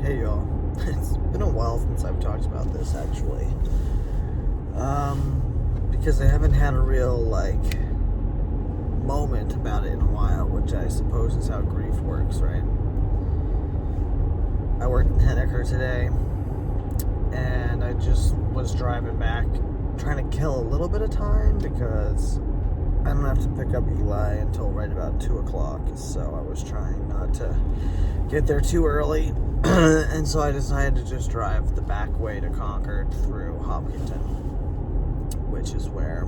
Hey y'all, it's been a while since I've talked about this actually. Because I haven't had a real moment about it in a while, which I suppose is how grief works, right? I worked in Henniker today, and I just was driving back, trying to kill a little bit of time because I don't have to pick up Eli until right about 2 o'clock, so I was trying not to get there too early. And so I decided to just drive the back way to Concord through Hopkinton, which is where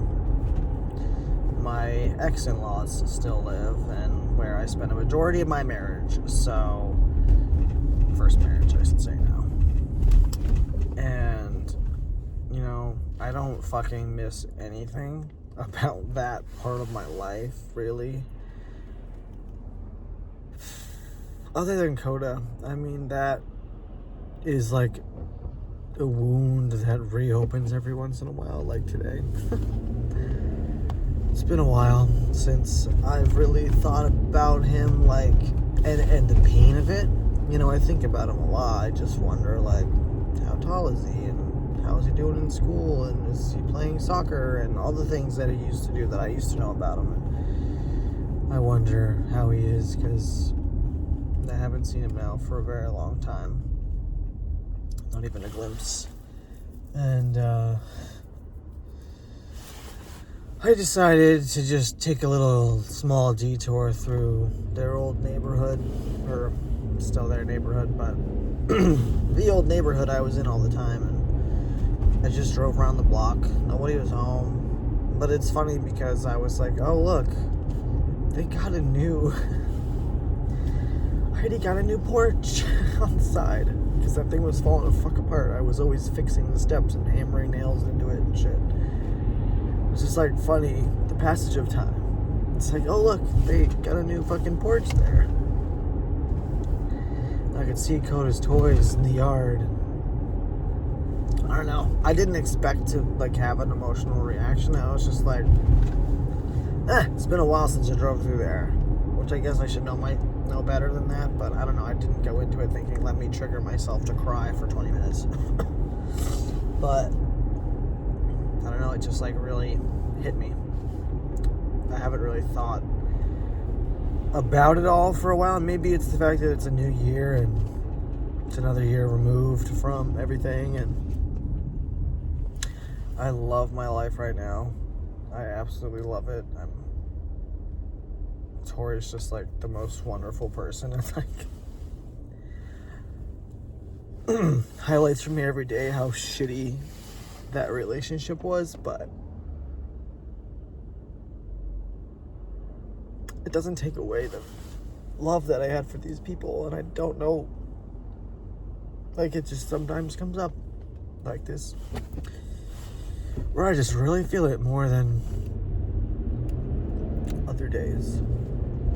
my ex-in-laws still live and where I spent a majority of my marriage. So, first marriage, I should say now. And, I don't fucking miss anything about that part of my life, really. Other than Coda, that is like a wound that reopens every once in a while, like today. It's been a while since I've really thought about him, and the pain of it. I think about him a lot. I just wonder, how tall is he, and how is he doing in school, and is he playing soccer, and all the things that he used to do that I used to know about him. And I wonder how he is, because I haven't seen him now for a very long time. Not even a glimpse. And I decided to just take a little small detour through their old neighborhood, or still their neighborhood, but the old neighborhood I was in all the time. And I just drove around the block. Nobody was home. But it's funny because I was like, oh look, they got a new I already got a new porch on the side because that thing was falling the fuck apart. I was always fixing the steps and hammering nails into it and shit. It was just funny, the passage of time. It's oh look, they got a new fucking porch there. I could see Coda's toys in the yard. I don't know. I didn't expect to have an emotional reaction. I was just it's been a while since I drove through there, which I guess I should know better than that, but I don't know. I didn't go into it thinking, let me trigger myself to cry for 20 minutes. But I don't know, it just really hit me. I haven't really thought about it all for a while, and maybe it's the fact that it's a new year and it's another year removed from everything, and I love my life right now. I absolutely love it. Tori's just the most wonderful person. It's highlights for me every day how shitty that relationship was, but it doesn't take away the love that I had for these people. And I don't know, it just sometimes comes up like this where I just really feel it more than other days.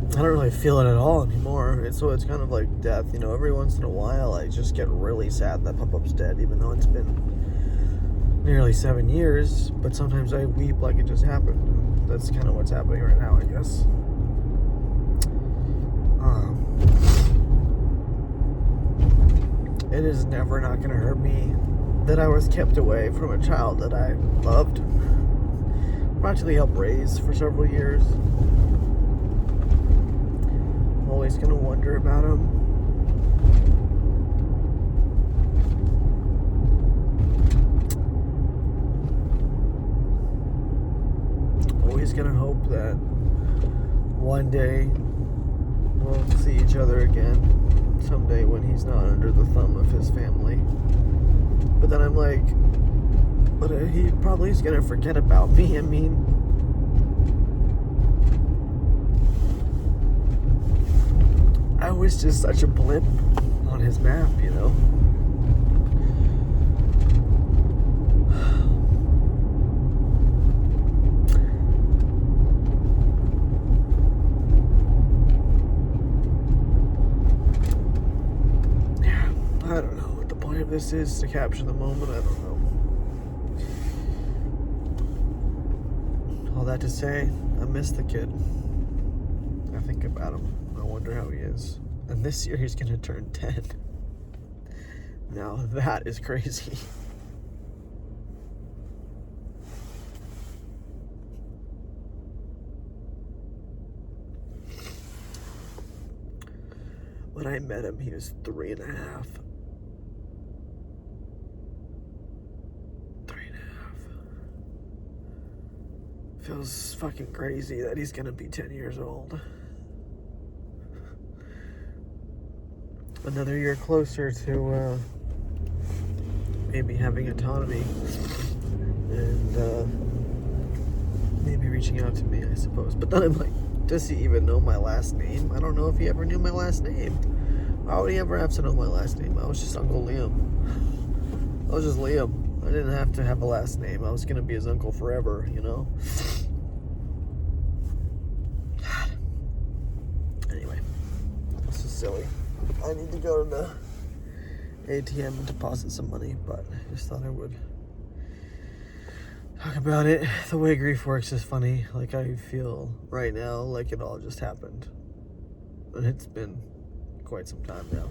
I don't really feel it at all anymore. So it's kind of like death, every once in a while I just get really sad that Pop-Up's dead, even though it's been nearly 7 years, but sometimes I weep like it just happened. That's kind of what's happening right now, I guess. It is never not going to hurt me that I was kept away from a child that I loved, practically helped raise for several years. Always gonna wonder about him. Always gonna hope that one day we'll see each other again. Someday when he's not under the thumb of his family. But then I'm but he probably is gonna forget about me. I was just such a blip on his map, Yeah, I don't know what the point of this is, to capture the moment. I don't know. All that to say, I miss the kid. I think about him. I wonder how he is. And this year he's gonna turn 10. Now that is crazy. When I met him, he was 3.5. 3.5. Feels fucking crazy that he's gonna be 10 years old. Another year closer to maybe having autonomy and maybe reaching out to me, I suppose. But then I'm like, does he even know my last name? I don't know if he ever knew my last name. Why would he ever have to know my last name? I was just Uncle Liam. I was just Liam. I didn't have to have a last name. I was going to be his uncle forever, you know? God. Anyway, this is silly. I need to go to the ATM and deposit some money, but I just thought I would talk about it. The way grief works is funny. Like, I feel right now like it all just happened. And it's been quite some time now.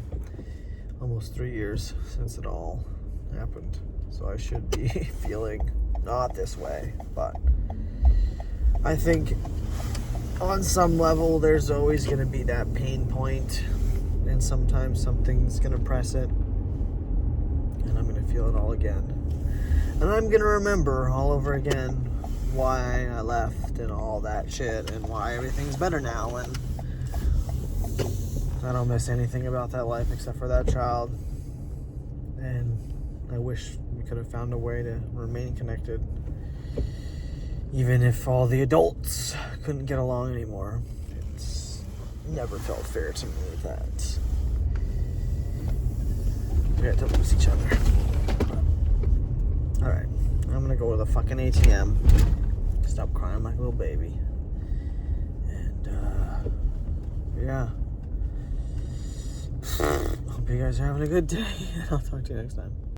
Almost 3 years since it all happened. So I should be feeling not this way. But I think on some level there's always going to be that pain point. And sometimes something's going to press it. And I'm going to feel it all again. And I'm going to remember all over again why I left and all that shit and why everything's better now. And I don't miss anything about that life except for that child. And I wish we could have found a way to remain connected. Even if all the adults couldn't get along anymore. It's never felt fair to me that we had to lose each other. Alright, I'm gonna go to the fucking ATM. Stop crying like a little baby. And, yeah. Hope you guys are having a good day. I'll talk to you next time.